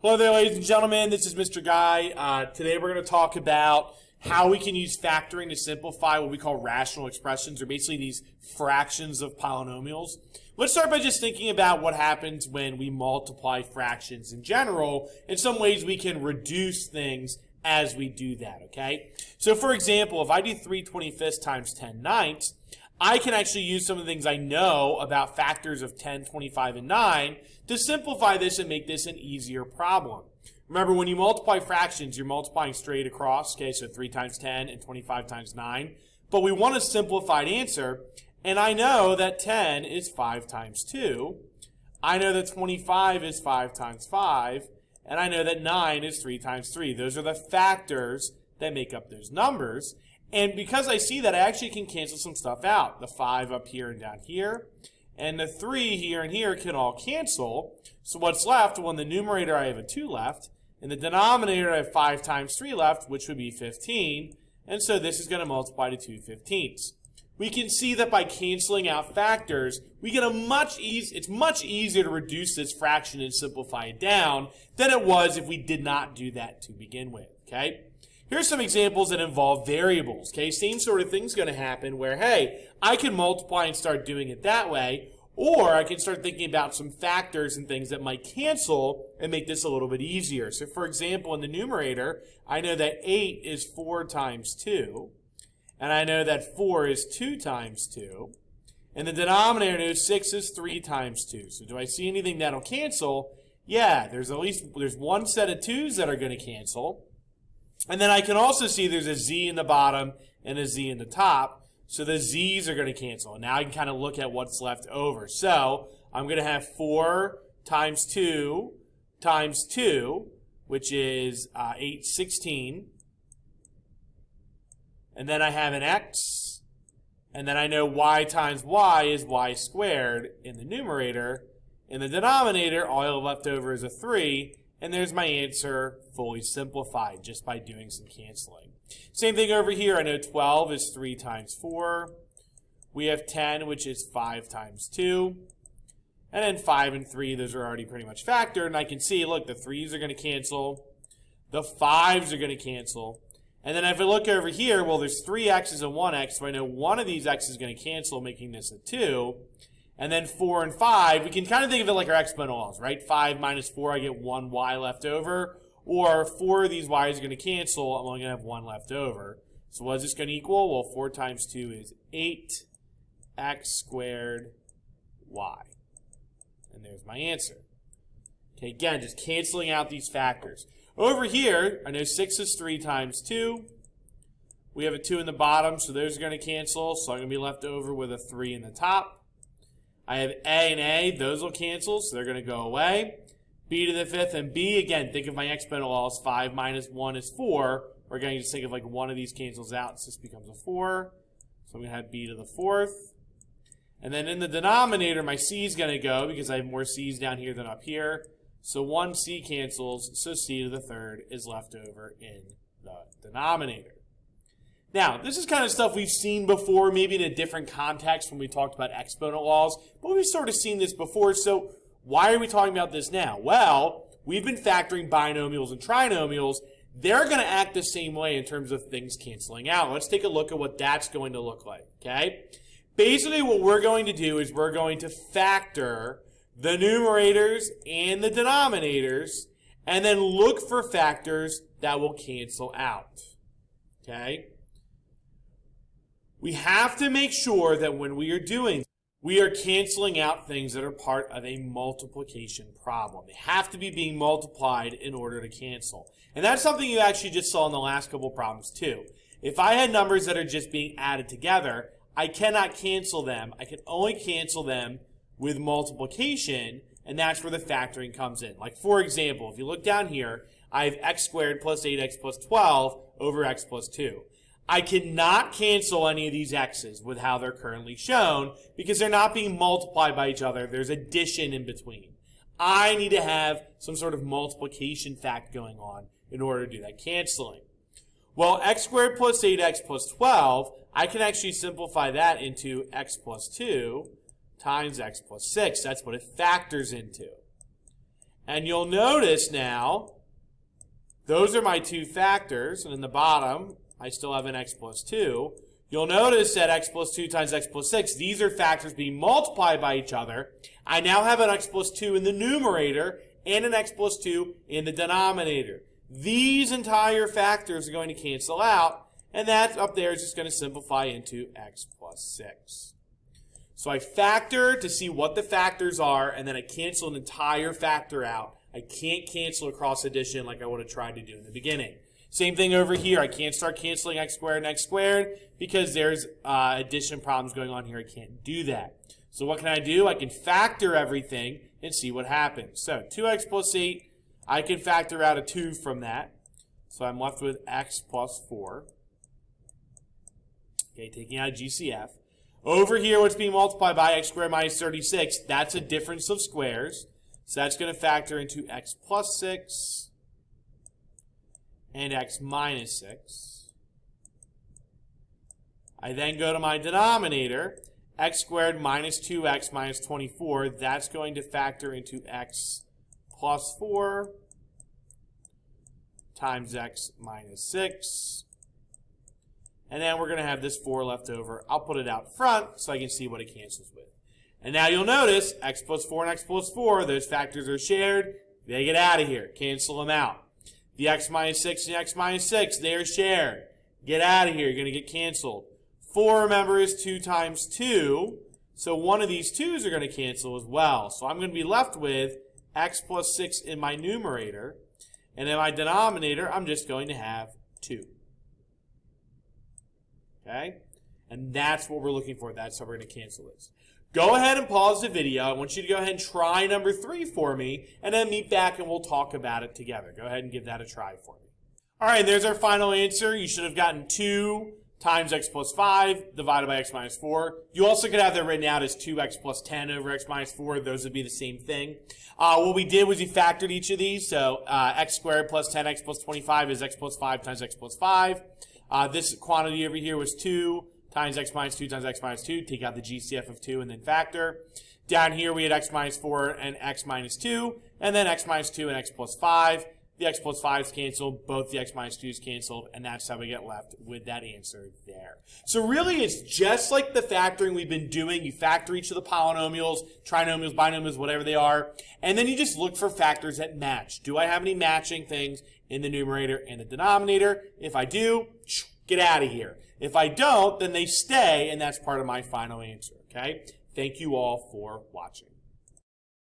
Hello there, ladies and gentlemen. This is Mr. Guy. Today we're going to talk about how we can use factoring to simplify what we call rational expressions, or basically these fractions of polynomials. Let's start by just thinking about what happens when we multiply fractions in general. In some ways, we can reduce things as we do that, okay? So for example, if I do 3/25 times 10/9, I can actually use some of the things I know about factors of 10, 25, and 9 to simplify this and make this an easier problem. Remember, when you multiply fractions, you're multiplying straight across, okay, so 3 times 10 and 25 times 9. But we want a simplified answer, and I know that 10 is 5 times 2. I know that 25 is 5 times 5, and I know that 9 is 3 times 3. Those are the factors that make up those numbers. And because I see that, I actually can cancel some stuff out. The 5 up here and down here, and the 3 here and here can all cancel. So what's left? Well, in the numerator, I have a 2 left. In the denominator, I have 5 times 3 left, which would be 15. And so this is going to multiply to 2/15. We can see that by canceling out factors, we get it's much easier to reduce this fraction and simplify it down than it was if we did not do that to begin with, okay? Here's some examples that involve variables, okay? Same sort of thing's going to happen where, hey, I can multiply and start doing it that way, or I can start thinking about some factors and things that might cancel and make this a little bit easier. So for example, in the numerator, I know that 8 is 4 times 2, and I know that 4 is 2 times 2, and the denominator I know 6 is 3 times 2. So do I see anything that'll cancel? Yeah, there's one set of 2's that are going to cancel. And then I can also see there's a z in the bottom and a z in the top. So the z's are going to cancel. And now I can kind of look at what's left over. So I'm going to have 4 times 2 times 2, which is 8/16. And then I have an x. And then I know y times y is y squared in the numerator. In the denominator, all I have left over is a 3. And there's my answer fully simplified just by doing some canceling. Same thing over here. I know 12 is 3 times 4. We have 10, which is 5 times 2. And then 5 and 3, those are already pretty much factored. And I can see, look, the 3's are going to cancel. The 5's are going to cancel. And then if I look over here, well, there's 3 x's and 1 x. So I know one of these x's is going to cancel, making this a 2. And then 4 and 5, we can kind of think of it like our exponent laws, right? 5 minus 4, I get 1 y left over. Or 4 of these y's are going to cancel, I'm only going to have 1 left over. So what is this going to equal? Well, 4 times 2 is 8x squared y. And there's my answer. Okay, again, just canceling out these factors. Over here, I know 6 is 3 times 2. We have a 2 in the bottom, so those are going to cancel. So I'm going to be left over with a 3 in the top. I have a and a, those will cancel, so they're going to go away. B to the 5th and b, again, think of my exponent laws. 5 minus 1 is 4. We're going to just think of like one of these cancels out, so this becomes a 4. So I'm going to have b to the 4th. And then in the denominator, my c is going to go because I have more c's down here than up here. So one c cancels, so c to the 3rd is left over in the denominator. Now, this is kind of stuff we've seen before, maybe in a different context when we talked about exponent laws, but we've sort of seen this before, so why are we talking about this now? Well, we've been factoring binomials and trinomials. They're going to act the same way in terms of things canceling out. Let's take a look at what that's going to look like, okay? Basically, what we're going to do is we're going to factor the numerators and the denominators, and then look for factors that will cancel out, okay? We have to make sure that when we are doing, we are canceling out things that are part of a multiplication problem. They have to be being multiplied in order to cancel. And that's something you actually just saw in the last couple problems too. If I had numbers that are just being added together, I cannot cancel them. I can only cancel them with multiplication, and that's where the factoring comes in. Like for example, if you look down here, I have x squared plus 8x plus 12 over x plus 2. I cannot cancel any of these x's with how they're currently shown because they're not being multiplied by each other. There's addition in between. I need to have some sort of multiplication fact going on in order to do that canceling. Well, x squared plus 8x plus 12, I can actually simplify that into x plus 2 times x plus 6. That's what it factors into. And you'll notice now, those are my two factors, and in the bottom, I still have an x plus 2. You'll notice that x plus 2 times x plus 6, these are factors being multiplied by each other. I now have an x plus 2 in the numerator and an x plus 2 in the denominator. These entire factors are going to cancel out, and that up there is just going to simplify into x plus 6. So I factor to see what the factors are, and then I cancel an entire factor out. I can't cancel across addition like I would have tried to do in the beginning. Same thing over here. I can't start canceling x squared and x squared because there's addition problems going on here. I can't do that. So what can I do? I can factor everything and see what happens. So 2x plus 8, I can factor out a 2 from that. So I'm left with x plus 4. Okay, taking out GCF. Over here, what's being multiplied by x squared minus 36, that's a difference of squares. So that's going to factor into x plus 6 and x minus 6. I then go to my denominator, x squared minus 2x minus 24. That's going to factor into x plus 4 times x minus 6. And then we're going to have this 4 left over. I'll put it out front so I can see what it cancels with. And now you'll notice x plus 4 and x plus 4, those factors are shared. They get out of here. Cancel them out. The x minus 6 and x minus 6, they are shared. Get out of here. You're going to get canceled. 4, remember, is 2 times 2. So one of these 2's are going to cancel as well. So I'm going to be left with x plus 6 in my numerator. And in my denominator, I'm just going to have 2. Okay? And that's what we're looking for. That's how we're going to cancel this. Go ahead and pause the video. I want you to go ahead and try number 3 for me, and then meet back and we'll talk about it together. Go ahead and give that a try for me. All right, there's our final answer. You should have gotten 2 times x plus 5 divided by x minus 4. You also could have that written out as 2x plus 10 over x minus 4. Those would be the same thing. What we did was we factored each of these. So x squared plus 10x plus 25 is x plus 5 times x plus 5. This quantity over here was 2 times x minus 2 times x minus 2. Take out the GCF of 2 and then factor. Down here we had x minus 4 and x minus 2, and then x minus 2 and x plus 5. The x plus 5's canceled, both the x minus 2's canceled, and that's how we get left with that answer there. So really it's just like the factoring we've been doing. You factor each of the polynomials, trinomials, binomials, whatever they are, and then you just look for factors that match. Do I have any matching things in the numerator and the denominator? If I do, get out of here. If I don't, then they stay, and that's part of my final answer, okay? Thank you all for watching.